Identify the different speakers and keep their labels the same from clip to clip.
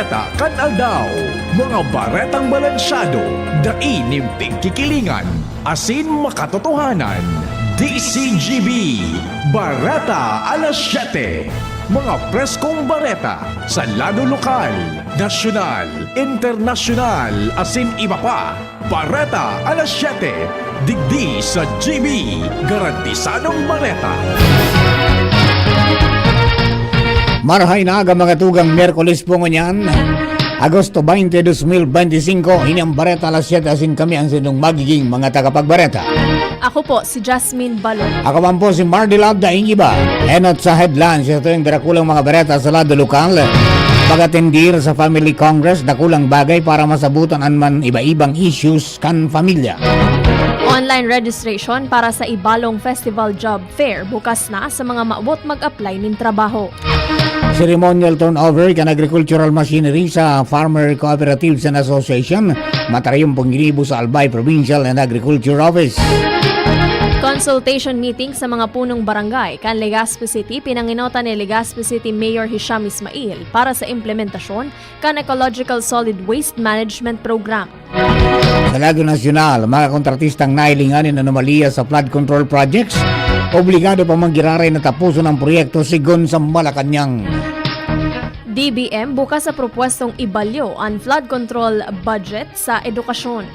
Speaker 1: bareta kan aldaw. Mga baretang balansyado, daing tigkikilingan, asin makatotohanan. DCGB, Bareta alas 7. Mga preskong bareta sa lado lokal, nasyonal, internasyonal, asin iba pa. Bareta alas 7. Digdi sa GB, garantisadong bareta.
Speaker 2: Marahay na aga mga tugang Miyerkules po ngunyan, Agosto 20, 2025, ini ang Bareta alas 7 asin kami ang sinong magiging mga tagapagbareta.
Speaker 3: Ako po, si Jasmine Balon.
Speaker 2: Ako man po si Mardilab daing iba. Enot sa headlines, ito yung darakulang mga bareta sa lado lokal. Pagatindir sa Family Congress, dakulang bagay para masabutan man iba-ibang issues kan pamilya.
Speaker 3: Online registration para sa Ibalong Festival Job Fair bukas na sa mga maabot mag-apply ng trabaho.
Speaker 2: Ceremonial turnover kan agricultural machinery sa Farmer Cooperatives and Association, matarayong panginibo sa Albay Provincial and Agriculture Office.
Speaker 3: Consultation meeting sa mga punong barangay kan Legazpi City, pinanginota ni Legazpi City Mayor Hisham Ismail para sa implementasyon kan Ecological Solid Waste Management Program.
Speaker 2: Sa lado nasyonal, mga kontratistang nailinganin anomalya sa flood control projects, obligado pa manggiraray na tapuson ang proyekto sigon sa Malacanang.
Speaker 3: DBM bukas sa propwestong ibalyo ang flood control budget sa edukasyon.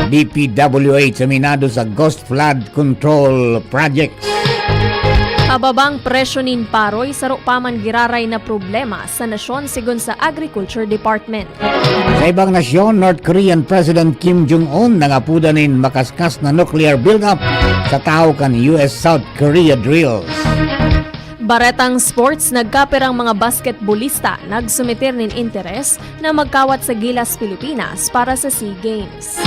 Speaker 2: DPWH saminado sa Ghost Flood Control Projects.
Speaker 3: Kababang presyo nin paroy saro pa man giraray na problema sa nasyon sigon sa Agriculture Department.
Speaker 2: Sa ibang nasyon, North Korean President Kim Jong-un nangapudanin makaskas na nuclear build-up sa tao kan US-South Korea drills.
Speaker 3: Baretang sports, nagkapirang mga basketballista nagsumitir nin interes na magkawat sa Gilas, Pilipinas para sa SEA Games.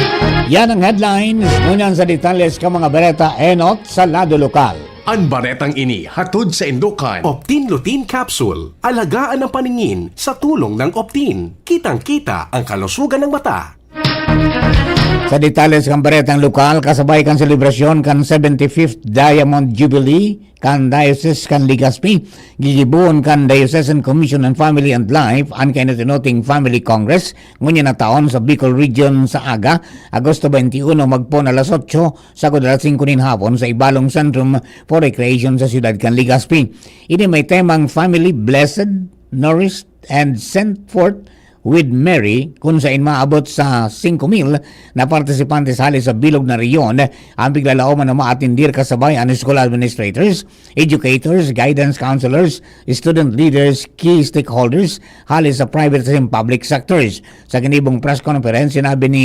Speaker 2: Yan ang headlines. Ngunyan sa detalles ka mga bareta enot sa lado lokal.
Speaker 1: Ang baretang ini hatod sa Indokan.
Speaker 4: Optin Lutein Capsule. Alagaan ang paningin sa tulong ng Optin. Kitang-kita ang kalusugan ng mata.
Speaker 2: Sa detalles kang baretang lokal, kasabay kan selebrasyon kan 75th Diamond Jubilee kan Diocese kan Legazpi, gigibuon kan Diocesan Commission on Family and Life ang kinatinoting Family Congress ngunya na taon sa Bicol Region sa Aga, Agosto 21 magpon alas 8 sa kudalat 5 nin hapon sa Ibalong Centrum for Recreation sa siyudad kan Legazpi. Ini may temang Family Blessed, Nourished, and Sent Forth with Mary kung saan maabot sa 5,000 na partisipante sali sa bilog na riyon ang biglalauman na maatindir kasabay ang school administrators, educators, guidance counselors, student leaders, key stakeholders halis sa private and public sectors. Sa ganibong press conference, sinabi ni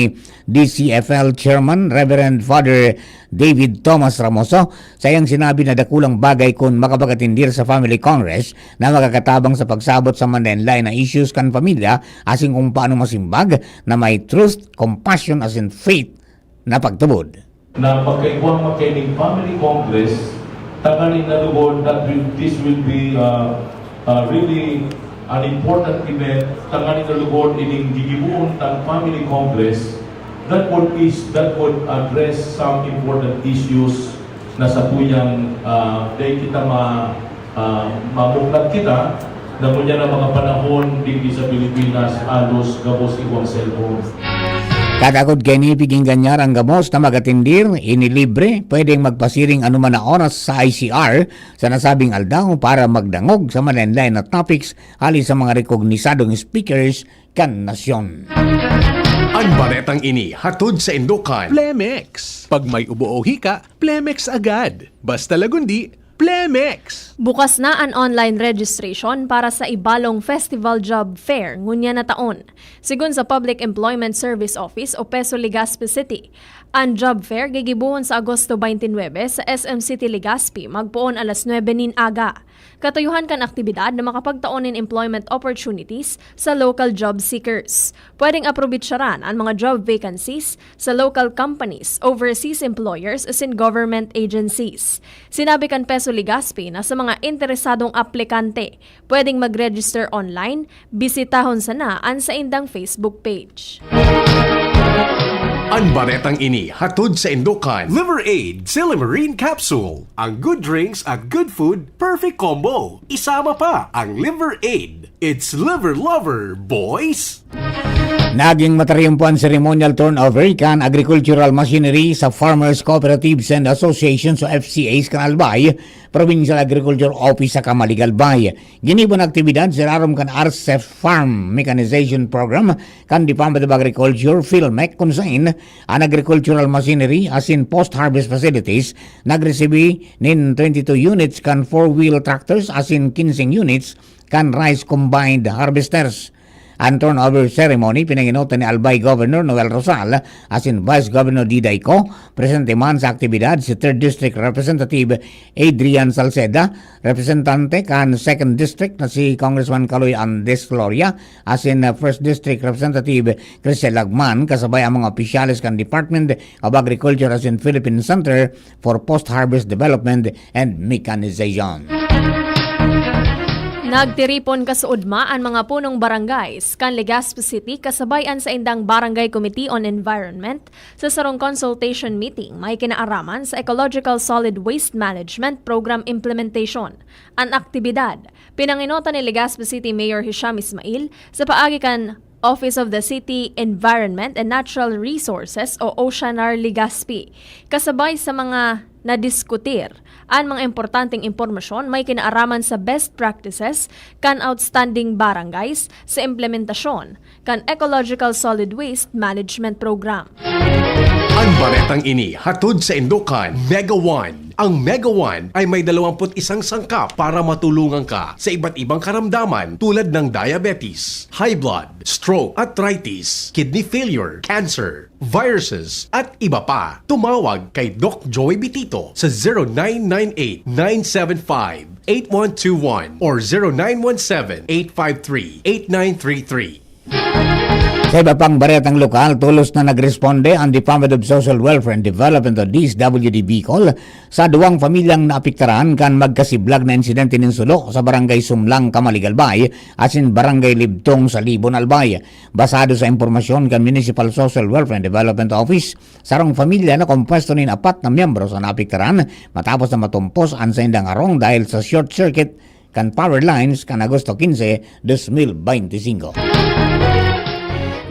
Speaker 2: DCFL Chairman Reverend Father David Thomas Ramoso, sayang sinabi na dakulang bagay kung makapagatindir sa Family Congress na makakatabang sa pagsabot sa manenlay na issues kan pamilya asing kung paano masimbag na may truth, compassion as in faith na pagtubod.
Speaker 5: Na pagkaikuang makining Family Congress, tanggalin na lugod that this will be really an important event. Tanggalin na lugod ining gigibuon tang Family Congress that would address some important issues na sa tuyang day kita mamuklat kita na muna na mga panahon dito sa Pilipinas alos gabos iwang cellphone.
Speaker 2: Kadagod kini piging ganyar ang gamos na magatindir, inilibre, pwedeng magpasiring anuman na oras sa ICR sa nasabing aldaw para magdangog sa manenlay na topics halis sa mga rekognisadong speakers kan nasyon.
Speaker 1: Ang baretang ini hatod sa Indokan.
Speaker 4: Plemex. Pag may ubo o hika, Plemex agad. Basta lagundi, Plemex.
Speaker 3: Bukas na ang online registration para sa Ibalong Festival Job Fair ngunya na taon. Sigon sa Public Employment Service Office o PESO Legazpi City, ang job fair gigibuhon sa Agosto 29 sa SM City Legazpi magpuon alas 9 nin aga. Katuyuhan kan aktibidad na makapagtaonin employment opportunities sa local job seekers. Pwedeng aprobitsyaran ang mga job vacancies sa local companies, overseas employers as in government agencies. Sinabi kan PESO Legazpi na sa mga interesadong aplikante, pwedeng mag-register online, bisitahon sana ang sa indang Facebook page.
Speaker 1: Ang baretang ini hatod sa Indokan.
Speaker 4: Liver Aid Silimarine Capsule. Ang good drinks at good food, perfect combo. Isama pa ang Liver Aid. It's liver lover, boys!
Speaker 2: Naging matariumpuan ceremonial turnover kan agricultural machinery sa Farmers Cooperatives and Associations o FCAs kan Albay, Provincial Agriculture Office sa Kamalig Albay. Ginibon aktibidad sa rarom kan RCEF Farm Mechanization Program kan Department of Agriculture PhilMec kung saan ang agricultural machinery as in post-harvest facilities nagresibi nin 22 units kan 4-wheel tractors as in 15 units kan rice combined harvesters. Ang turnover ceremony pinanginutan ni Albay Governor Noel Rosal as in Vice Governor Diday Co. Presente man sa aktibidad si 3rd District Representative Adrian Salceda, representante kan 2nd District na si Congressman Caloy Andes Gloria, as in 1st District Representative Crisel Lagman, kasabay ang mga opisyalis kan Department of Agriculture as in Philippine Center for Post-Harvest Development and Mechanization.
Speaker 3: Nagtiripon kasuudma ang mga punong barangays kan Legazpi City kasabayan sa indang Barangay Committee on Environment sa sarong consultation meeting may kinaaraman sa Ecological Solid Waste Management Program Implementation. Ang aktibidad, pinanginota ni Legazpi City Mayor Hisham Ismail sa paagi kan Office of the City Environment and Natural Resources o Oceanar Legazpi. Kasabay sa mga nadiskutir ang mga importanteng impormasyon may kinaaraman sa best practices kan outstanding barangays sa implementasyon kan Ecological Solid Waste Management Program.
Speaker 1: Ang baretang ini hatod sa Indokan. Mega One. Ang Mega One ay may 21 sangkap para matulungan ka sa iba't ibang karamdaman tulad ng diabetes, high blood, stroke, arthritis, kidney failure, cancer, viruses, at iba pa. Tumawag kay Doc Joy Bitito sa 0998-975-8121 or 0917-853-8933.
Speaker 2: Sa iba pang baretang lokal, tulos na nagresponde ang Department of Social Welfare and Development o DSWD Bicol sa duwang pamilyang naapektaran kan magkasiblag na insidente ng sulo sa Barangay Sumlang, Kamalig Albay at in Barangay Libtong sa Libon Albay. Basado sa impormasyon kan Municipal Social Welfare and Development Office, sarong pamilya na kompuesto nin 4 na miyembro sa naapektaran matapos na matumpos ang sa indang arong dahil sa short circuit kan power lines kan Agosto 15, 2025.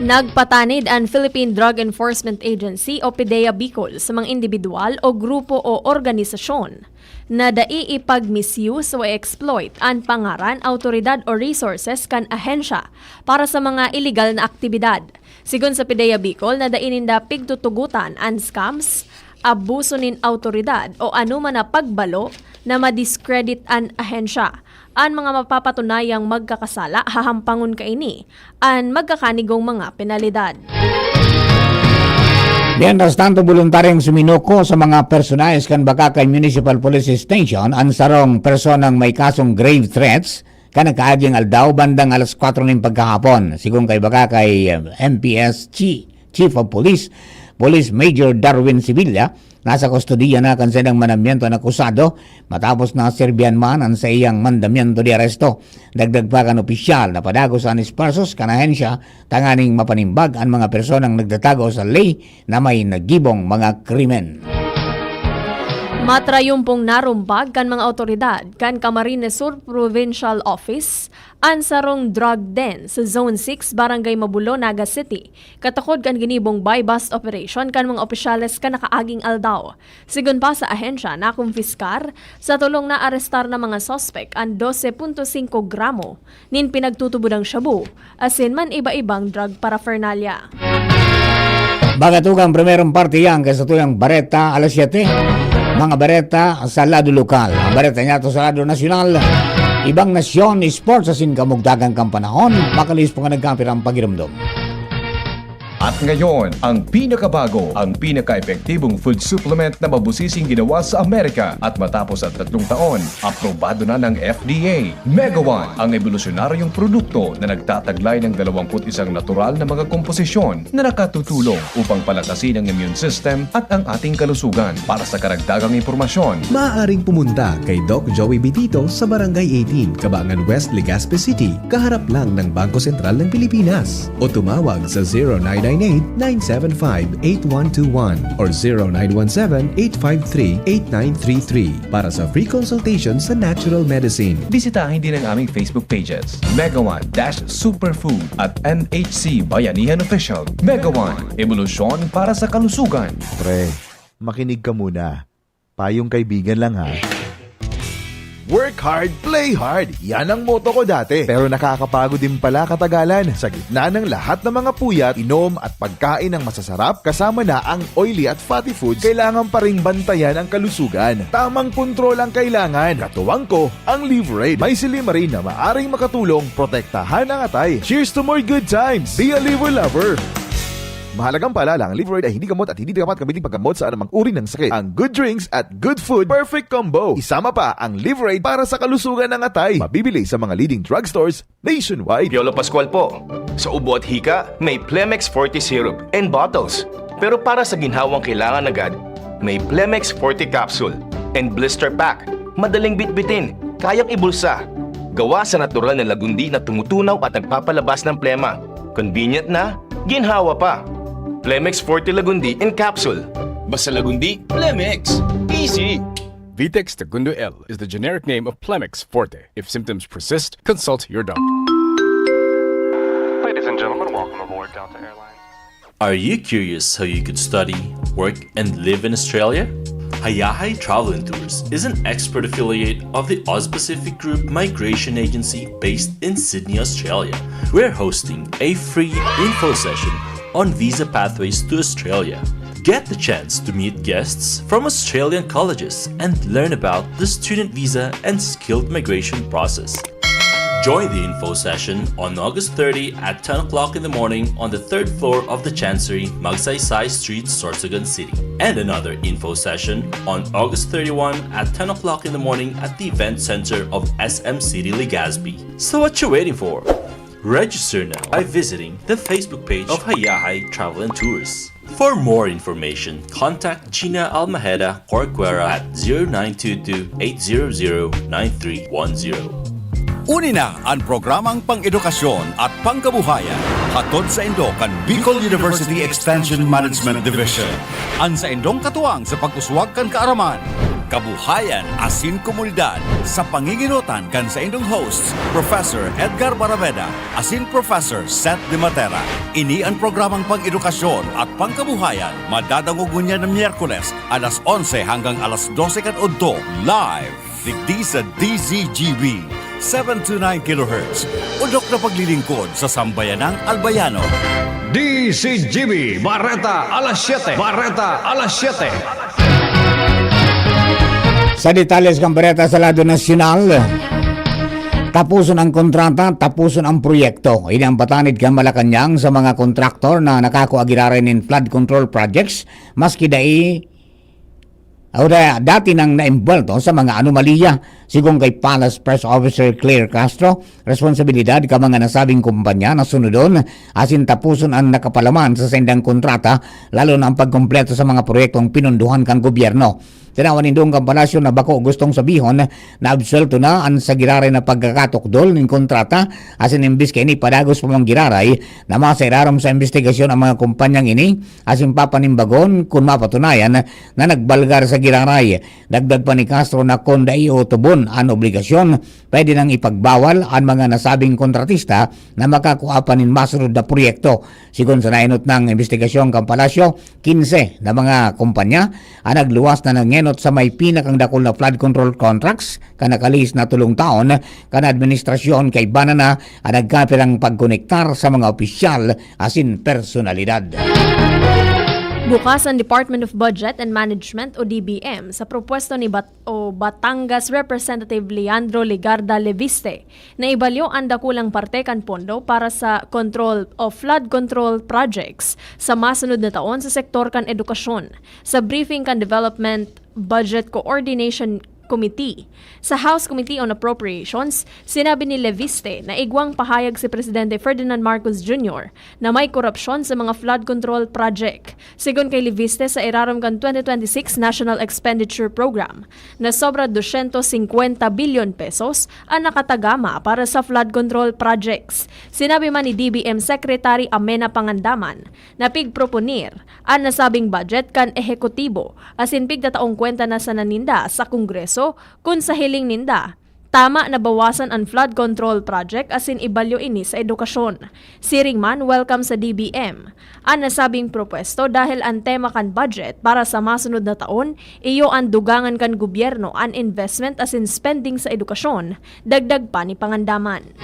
Speaker 3: Nagpatanid ang Philippine Drug Enforcement Agency o PDEA Bicol sa mga individual o grupo o organisasyon na daiipag-misuse o exploit ang pangaran, autoridad o resources kan ahensya para sa mga illegal na aktibidad. Sigon sa PDEA Bicol na daininda pigtutugutan ang scams, abuso nin autoridad o anuman na pagbalo na madiscredit ang ahensya. Ang mga mapapatunayang magkakasala hahampangon kaini ang magkakanigong mga penalidad.
Speaker 2: Mientras tanto, voluntaryong suminuko sa mga personalis kan Bakakay Municipal Police Station ang sarong personang may kasong grave threats kan nakaaging aldaw bandang alas 4 ng pagkahapon. Sigung kay Bakakay MPS Chief of Police Major Darwin Sevilla, nasa kustodiya na kan sedang mandamiento na akusado matapos na serbian man ang sa iyang mandamiento di aresto. Dagdag pa kan opisyal na padago sa anispersos kan ahensya tanganing mapanimbag ang mga personang nagtatago sa ley na may nagibong mga krimen.
Speaker 3: Matrayumpong narumpag kan mga otoridad kan Camarines Sur Provincial Office ang sarong drug den sa Zone 6 Barangay Mabulo, Naga City. Katakod kan ginibong buy-bust operation kan mga opisyales kan nakaaging aldaw. Sigun pa sa ahensya na kumpiskar sa tulong na arestar na mga suspect ang 12.5 gramo nin pinagtutubudang shabu asin man iba-ibang drug paraphernalia.
Speaker 2: Bagatugang primerong parte yan kaysa tuyang Bareta alas 7. Mga bareta sa lado lokal. Ang bareta niya to sa lado nasyonal. Ibang nasyon, sports sa sinkamugdagang kampanahon. Makalis po nga nagkampir ang pagiramdom.
Speaker 6: At ngayon, ang pinakabago, ang pinaka-epektibong food supplement na mabusising ginawa sa Amerika at matapos at 3 taon, aprobado na ng FDA. Mega One, ang evolusyonaryong produkto na nagtataglay ng 21 natural na mga komposisyon na nakatutulong upang palakasin ang immune system at ang ating kalusugan. Para sa karagdagang impormasyon,
Speaker 7: maaaring pumunta kay Doc Joey Bitito sa Barangay 18, Cabangan West, Legazpi City, kaharap lang ng Bangko Sentral ng Pilipinas. O tumawag sa 0998 0998-975-8121 or 0917-853-8933 para sa free consultation sa natural medicine.
Speaker 6: Bisitahin din ang aming Facebook pages, Mega One Superfood at MHC Bayanihan Official. Mega One, ebolusyon para sa kalusugan.
Speaker 8: Pre, makinig ka muna. Payong kaibigan lang ha. Work hard, play hard. Yan ang motto ko dati. Pero nakakapagod din pala katagalan. Sa gitna ng lahat ng mga puyat, inom at pagkain ng masasarap, kasama na ang oily at fatty foods, kailangan pa ring bantayan ang kalusugan. Tamang kontrol ang kailangan. Katuwang ko, ang Liverade. May silimarin na maaring makatulong protektahan ang atay. Cheers to more good times. Be a liver lover. Mahalagang paalala, ang Liverade ay hindi gamot at hindi dapat gamitin paggamot sa anumang uri ng sakit. Ang good drinks at good food, perfect combo. Isama pa ang Liverade para sa kalusugan ng atay. Mabibili sa mga leading drugstores nationwide.
Speaker 9: Piolo Pascual po. Sa ubo at hika, may Plemex Forte Syrup and bottles. Pero para sa ginhawang kailangan agad, may Plemex Forte Capsule and Blister Pack. Madaling bitbitin, kayang ibulsa. Gawa sa natural na lagundi na tumutunaw at nagpapalabas ng plema. Convenient na, ginhawa pa. Plemex Forte Lagundi in Capsule. Basta Lagundi, Plemex. Easy!
Speaker 10: Vitex Segundo L is the generic name of Plemex Forte. If symptoms persist, consult your doctor.
Speaker 11: Ladies and gentlemen, welcome aboard Delta Airlines.
Speaker 12: Are you curious how you could study, work, and live in Australia? Hayahay Travel and Tours is an expert affiliate of the Oz-Pacific Group Migration Agency based in Sydney, Australia. We're hosting a free info session on visa pathways to Australia. Get the chance to meet guests from Australian colleges and learn about the student visa and skilled migration process. Join the info session on August 30 at 10 o'clock in the morning on the third floor of the Chancery, Magsaysay Street, Sorsogon City. And another info session on August 31 at 10 o'clock in the morning at the Event Center of SM City, Legazpi. So what you waiting for? Register now by visiting the Facebook page of Hayahay Travel and Tours. For more information, contact Gina Almaheda Corcuera at 0922-800-9310.
Speaker 13: Uni na ang programang pang-edukasyon at pangkabuhayan hatod sa Indo kan Bicol University Extension Management Division. Ang sa Indong katuwang sa pag-uswag kan kaaraman, kabuhayan asin komunidad sa panginginutan kan sa Indong hosts Professor Edgar Baraveda asin Professor Seth De Matera. Ini ang programang pang-edukasyon at pangkabuhayan madadangugon niya ng Miyerkules alas 11 hanggang alas 12 kan udto live digdi sa DZGB 729 kHz. Udok na paglilingkod sa sambayanang Albayano.
Speaker 1: DCGB Barreta alas 7. Barreta alas 7.
Speaker 2: Sa detalles kang bereta sa lado nasyonal, tapuson ang kontrata, tapuson ang proyekto. Ini ang patanid kang Malacanang sa mga kontraktor na nakakuagirarin in flood control projects, maski dati nang naimbulto sa mga anomalya. Sigong kay Palace Press Officer Claire Castro, responsibilidad ka mga nasabing kumpanya na sunodon asin tapuson ang nakapalaman sa sendang kontrata, lalo na ang pagkumpleto sa mga proyektong pinunduhan kang gobyerno. Tinawan nindong kampalasyo na bako gustong sabihon na absuelto na ang sagiraray na pagkakatukdol ng kontrata asin imbis kay ini padagos pa mang giraray na masairaram sa investigasyon ang mga kumpanyang ini asin papanimbagon kung mapatunayan na nagbalgar sa giraray. Dagdag pa ni Castro na kung dai o tubon ang obligasyon, pwede nang ipagbawal ang mga nasabing kontratista na makakuha pa nin masunod na proyekto. Sigon sa nainot ng investigasyon kampalasyo, 15 na mga kumpanya ang nagluwas na nangenot sa may pinakang dakol na flood control contracts kanakalis na tulong taon kan administrasyon kay banana ang nagkapirang pagkonektar sa mga opisyal asin personalidad.
Speaker 3: Bukas ang Department of Budget and Management o DBM sa propwesto ni Batangas Representative Leandro Legarda Leviste na ibalyo ang dakulang parte kan pondo para sa control of flood control projects sa masunod na taon sa sektor kan edukasyon. Sa briefing kan Development Budget Coordination Committee. Sa House Committee on Appropriations, sinabi ni Leviste na igwang pahayag si Presidente Ferdinand Marcos Jr. na may korupsyon sa mga flood control project. Sigon kay Leviste sa irarong kan 2026 National Expenditure Program na sobra 250 billion pesos ang nakatagama para sa flood control projects. Sinabi man ni DBM Secretary Amena Pangandaman na pigproponir ang nasabing budget kan ehekutibo asin pigdataong kwenta na sa naninda sa Kongreso kung sa hiling ninda. Tama na bawasan ang flood control project asin ibalyo ini sa edukasyon. Siring man welcome sa DBM ang nasabing propwesto dahil ang tema kan budget para sa masunod na taon iyo ang dugangan kan gobyerno ang investment asin spending sa edukasyon, dagdag pa ni Pangandaman.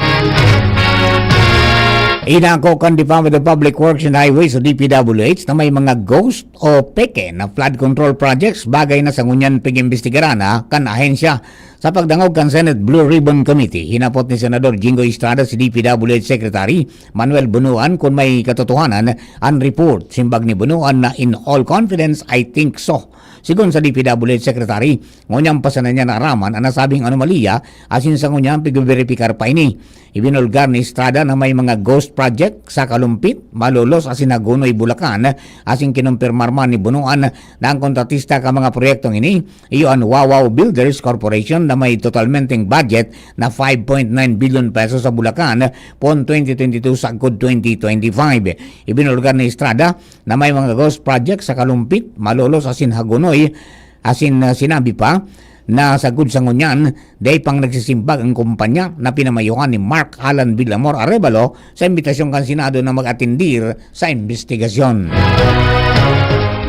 Speaker 2: Inako kan Department of Public Works and Highways o DPWH na may mga ghost o peke na flood control projects bagay na sa ngunyan pig-imbestigaran kan ahensya. Sa pagdangog kan Senate Blue Ribbon Committee, hinapot ni Senador Jingo Estrada si DPWH Secretary Manuel Bunuan kung may katotohanan ang report. Simbag ni Bunuan na in all confidence, I think so. Sigon sa DPWH Secretary, ngunyang pasanan niya na araman ang nasabing anomalya asin sa ngunyang pig-verify pa ini. Ibinulgar ni Estrada na may mga ghost project sa Kalumpit, Malolos asin Hagonoy, Bulacan asin kinumpirmar man ni Bunuan na ang kontratista ka mga proyektong ini iyo ang Wawaw Builders Corporation na may totalmenteng budget na 5.9 billion pesos sa Bulacan pon 2022 sa good 2025. Ibinulgar ni Estrada na may mga ghost project sa Kalumpit, Malolos asin Hagonoy asin sinabi pa na sa good sa ngunyan, day pang nagsisimbag ang kumpanya na pinamayuhan ni Mark Alan Villamor Arevalo sa imbitasyon kan Senado na mag-atindir sa investigasyon.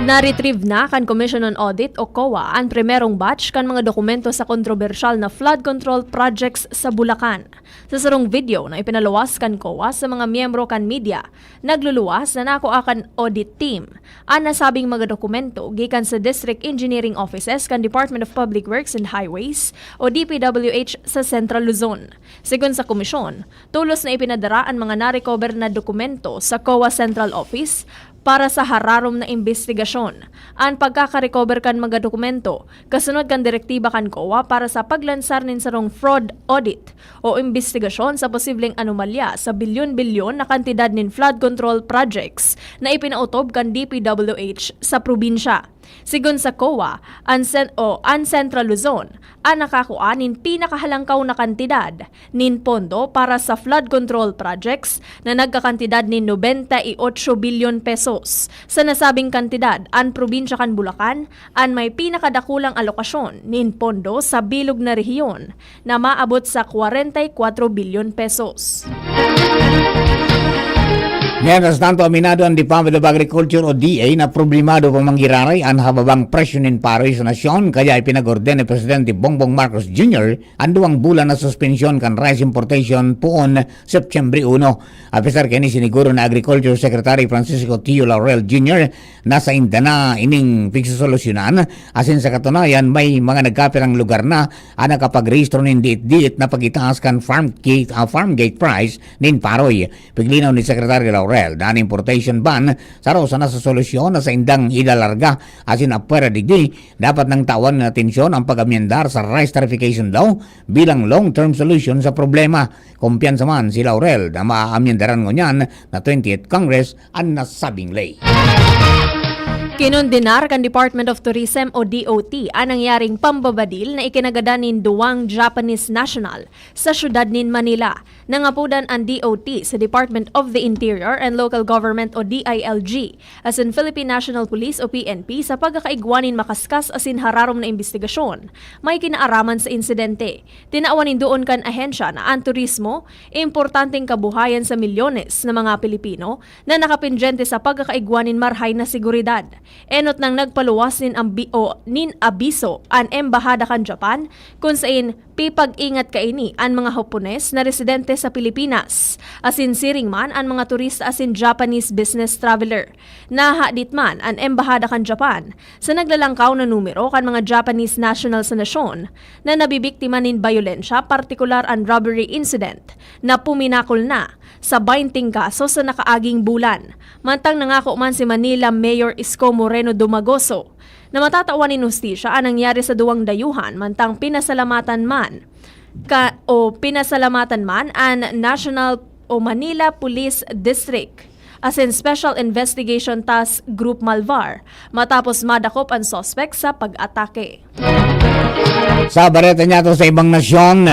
Speaker 3: Na-retrieve na kan Commission on Audit o COA ang primerong batch kan mga dokumento sa kontrobersyal na flood control projects sa Bulacan. Sa sarong video na ipinaluwas kan COA sa mga miyembro kan media, nagluluwas na nakuha kan audit team ang nasabing mga dokumento gikan sa District Engineering Offices kan Department of Public Works and Highways o DPWH sa Central Luzon. Sigon sa komisyon, tulos na ipinadara ang mga na-recover na dokumento sa COA Central Office para sa hararom na investigasyon. Ang pagkakarecover kan mga dokumento, kasunod kan direktiba kan COA para sa paglansar nin sarong fraud audit o investigasyon sa posibleng anomalya sa bilyon-bilyon na kantidad nin flood control projects na ipinautob kan DPWH sa probinsya. Sigon sa COA, ang Central Luzon ang nakakuha nin pinakahalangkaw na kantidad nin pondo para sa flood control projects na nagkakantidad nin 98 bilyon pesos. Sa nasabing kantidad, ang probinsya kan Bulacan ang may pinakadakulang alokasyon nin pondo sa bilog na rehiyon na maabot sa 44 bilyon pesos.
Speaker 2: Mientras tanto, aminado ang Department of Agriculture o DA na problemado pa manggiraray ang hababang presyo ng paroy sa nasyon kaya ipinag-orden ni Presidente Bongbong Marcos Jr. ang 2 bulan na suspensyon kan rice importation poon September 1. Apisar kini siniguro na Agriculture Secretary Francisco Tio Laurel Jr. nasa indana ining pigsosolusyonan asin sa katunayan may mga nagkapirang lugar na ang nakapag-rehistro ng diit-diit na pag-itaas kan farm gate price nin paroy. Piglinaw ni Secretary Laurel na importation ban sa rosa na sa solusyon na sa indang ilalarga asin apwera digdi dapat nang tawan na atensyon ang pag-amyendar sa rice tarification daw bilang long-term solution sa problema. Kumpiyansa man si Laurel na maaamyendaran ngunyan na 28th Congress ang nasabing lay.
Speaker 3: Kinondenar kan Department of Tourism o DOT ang nangyaring pambabadil na ikinagada nin 2 Japanese national sa syudad nin Manila. Nangapudan ang DOT sa Department of the Interior and Local Government o DILG as in Philippine National Police o PNP sa pagkakaigwanin makaskas asin hararom na investigasyon. May kinaaraman sa insidente. Tinaawanin doon kan ahensya na ang turismo, importanteng kabuhayan sa milyones na mga Pilipino na nakapindyente sa pagkakaigwanin marhay na seguridad. Enot nang nagpaluwas nin abiso ang embahada kan Japan kung saan pipag-ingat kaini ang mga Hapones na residente sa Pilipinas. Asin siring man ang mga turista asin Japanese business traveler. Nahadit man ang embahada kan Japan sa naglalangkaw na numero kan mga Japanese national sa nasyon na nabibiktima nin bayolensya, partikular ang robbery incident na puminakol na sa 20 kaso sa nakaaging bulan. Mantang nangako man si Manila Mayor Isko Moreno Dumagoso na matatawan ni hustisya ang nangyari sa duwang dayuhan mantang pinasalamatan man ang National o Manila Police District as in Special Investigation Task Group Malvar matapos madakop ang suspect sa pag-atake.
Speaker 2: Sa bareta niya to sa ibang nasyon,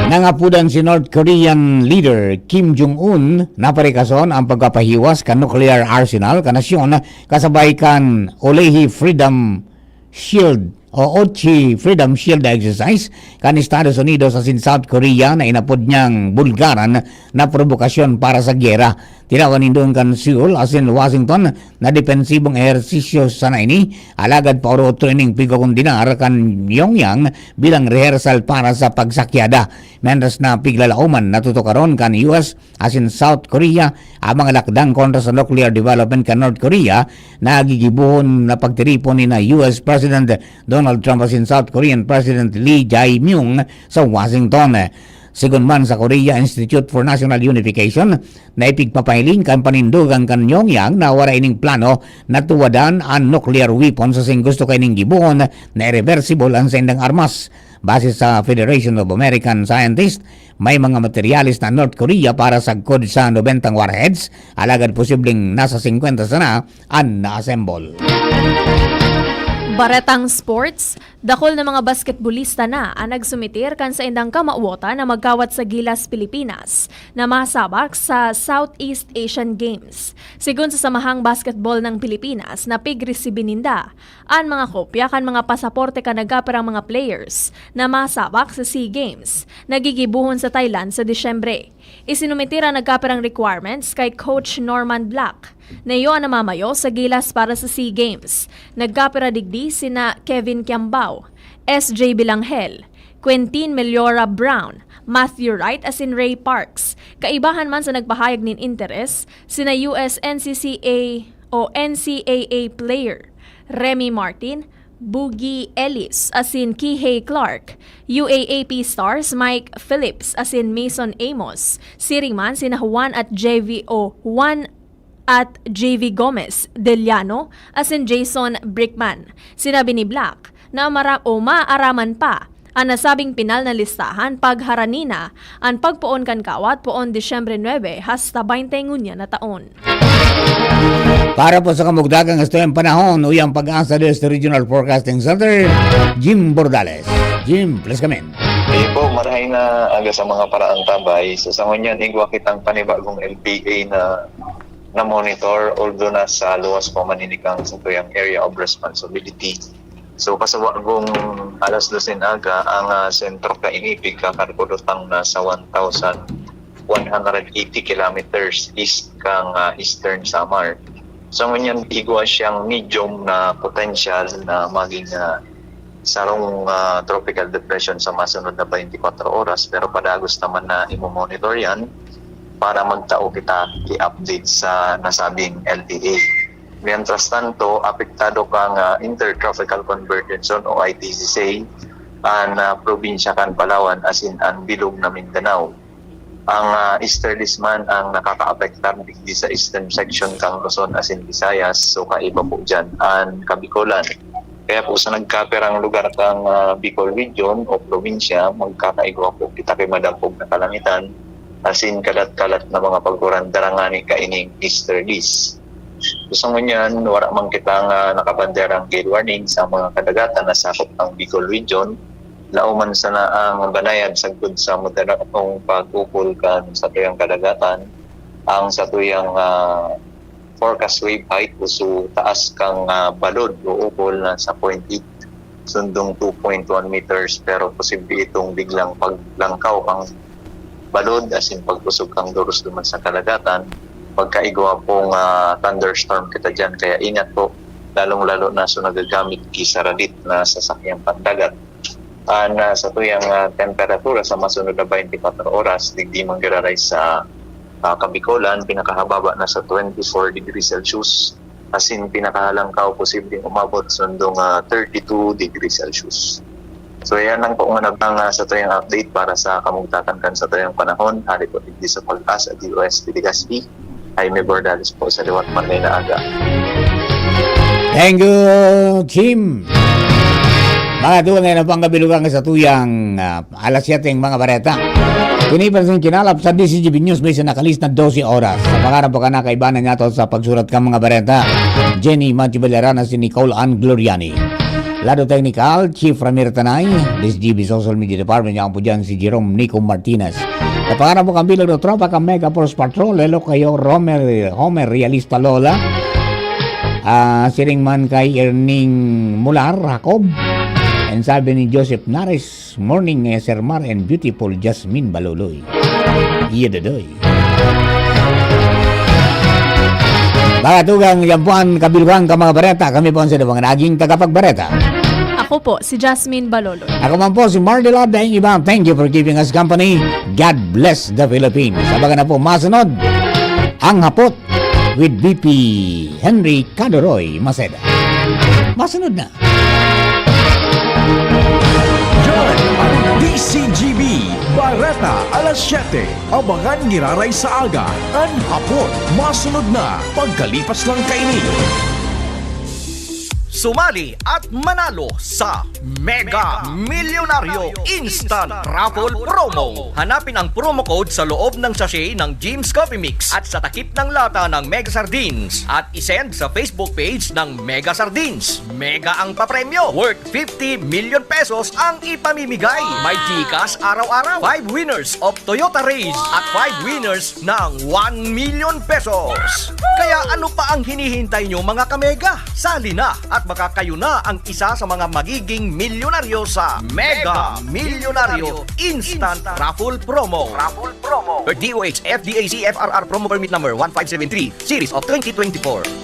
Speaker 2: nangapudan si North Korean leader Kim Jong-un na parikason ang pagpapahiwas kan nuclear arsenal ka nasyon kasabay kan Olehi Freedom Shield o OCHI Freedom Shield exercise kan Estados Unidos sa South Korea na inapod niyang bulgaran na provokasyon para sa gyera. Tinawanin doon kan Seoul as in Washington na depensibong ehersisyo sana ini alagad pa oro training pigakundinar kan Pyongyang bilang rehearsal para sa pagsakyada. Mendas na piglalauman natutukaron kan US as in South Korea ang mga lakdang kontra sa nuclear development kan North Korea na gigibuhon na pagtiripon ni na US President Donald Trump as in South Korean President Lee Jae-myung sa Washington. Sigun man sa Korea Institute for National Unification na ipigpapahiling kan panindugan kan Pyongyang na wala ining plano na tuwadan ang nuclear weapons sa sing gusto kaining gibuhon na irreversible ang sendang armas. Base sa Federation of American Scientists, may mga materialis na North Korea para sagkod sa 90 warheads, alagad posibleng nasa 50 sana ang na-assemble.
Speaker 3: Baretang sports, dakol na mga basketbolista na ang nagsumitir kan sa indang kamauota na magkawat sa Gilas, Pilipinas na masabak sa Southeast Asian Games. Sigun sa Samahang Basketball ng Pilipinas na pigresibininda, ang mga kopya kan mga pasaporte ka nagaperang mga players na masabak sa SEA Games nagigibuhon sa Thailand sa Disyembre. Isinumitira nagkaperang requirements kay Coach Norman Black na iyo ang namamayo sa Gilas para sa SEA Games. Nagkapera digdi sina Kevin Kiambao, SJ Bilanghel, Quentin Meliora Brown, Matthew Wright as in Ray Parks. Kaibahan man sa nagpahayag nin interes sina US NCCA o NCAA player Remy Martin, Boogie Ellis as in Kihei Clark, UAAP stars Mike Phillips as in Mason Amos, siringman sina Juan at JV Gomez, Deliano as in Jason Brickman. Sinabi ni Black na maaraman pa ang nasabing pinal na listahan pagharanina ang pagpuon kan kawat poon Disyembre 9 hasta 20 ngunya na taon.
Speaker 2: Para po sa kamugdagang istayang panahon, uyang pag-asa sa Regional Forecasting Center, Jim Bordales. Jim, please come in.
Speaker 14: Ay po, maraming na aga sa mga paraang tabay. Sa sangon yan, igwa kitang panibagong LPA na monitor, although nasa luwas po maninikang sa tuyang area of responsibility. So kasawagong alas 12 aga, ang sentro ka inipig kakarpudotang nasa 1,180 kilometers east kang Eastern Samar. So ngunyan igwa siyang medium na potential na maging sarong tropical depression sa masunod na 24 oras, pero padagos naman na imo-monitor yan para magtao kita i-update sa nasabing LTA. Mientras tanto, apektado kang Intertropical Convergence Zone o ITCZ ang probinsya kan Palawan as in ang bilog na Mindanao. Ang easterlies man ang nakaka-apektar digdi sa eastern section kang Luzon as in Visayas, so kaiba po dyan ang Kabikolan. Kaya po sa nagkaperang lugar kang Bicol Region o probinsya, magkakaigwa po kita kay madampog na kalangitan as in kalat-kalat na mga pagkurandarangani kaining easterlies. Gusto mo niyan, wala man kitang nakabanderang gale warning sa mga kadagatan na sakop ng Bicol Region. Lauman sana ang banayad sagud sa moderatong pag-ukol kan sa tuyang kadagatan. Ang sa tuyang forecast wave height uso taas kang balod o ukol na sa 0.8 sundong 2.1 meters, pero posible itong biglang paglangkaw ang balod as in pagpusog kang duros duman sa kadagatan. Pagkaigwa pong thunderstorm kita dyan, kaya ingat po, lalong-lalo na so nagagamit kisaralit na sasakyang pandagat. Sa tuyang temperatura sa masunod na 24 oras, digdi manggiraray sa Kabikolan, pinakahababa na sa 24 degrees Celsius. As in, pinakahalangkaw, posibleng umabot sundong 32 degrees Celsius. So yan lang po nga sa tuyang update para sa kamugtatan kan sa tuyang panahon. Hari po digdi sa Pag-asa at DOS Legazpi. Jaime Bordales po sa Liwat Manila Aga.
Speaker 2: Thank you, Chim. Mga tuwa ngayon ang pangkabilugan sa tuyang alas 7 mga bareta. Pinipansin kinalap sa DCGB News may sinakalis na 12 oras. Sa pangarap pa ka na kaibanan niya to sa pagsurat ka mga bareta. Jenny Mantibalerana si Nicole Ann Gloriani. Lado Technical, Chief Ramir Tanay. DCGB Social Media Department niya ang po dyan si Jerome Nico Martinez. Sa pangarap po kang bilang tropa ka Mega Force Patrol. Lelo kayo Homer Realista Lola. Siring man kay Erning Mular Jacob. And sabi ni Joseph Nares, morning Sir Mar and beautiful Jasmine Baloloy. Iyadodoy. Bagatugang yampuan kabilugan ka mga bareta. Kami po ang sa mga naging tagapagbareta.
Speaker 3: Ako po, si Jasmine Baloloy.
Speaker 2: Ako man po si Mardela Daing Ibang. Thank you for keeping us company. God bless the Philippines. Sabagan na po masunod ang hapot with VP Henry Cadoroy Maceda. Masunod na.
Speaker 1: Yan ang DCGB Bareta alas 7. Abangan giraray sa aga. Ang hapon, masunod na. Pagkalipas lang kaini.
Speaker 15: Sumali at manalo sa Mega Milyonaryo Instant Raffle Promo. Hanapin ang promo code sa loob ng sachet ng Jim's Coffee Mix at sa takip ng lata ng Mega Sardines at isend sa Facebook page ng Mega Sardines. Mega ang papremyo. Worth 50 million pesos ang ipamimigay. May Gcash araw-araw. 5 winners of Toyota Race at 5 winners ng 1 million pesos. Kaya ano pa ang hinihintay nyo mga kamega? Sali na at baka kayo na ang isa sa mga magiging milyonaryo sa Mega Milyonaryo Instant Raffle Promo. DOH FDAC FRR Promo Permit Number 1573 Series of 2024.